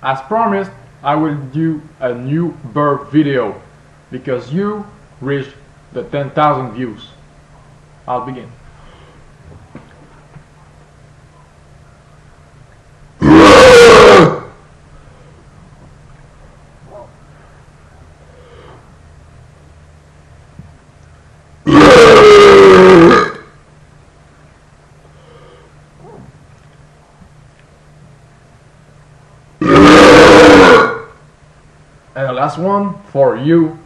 As promised, I will do a new bird video because you reached the 10,000 views. I'll begin. And the last one for you.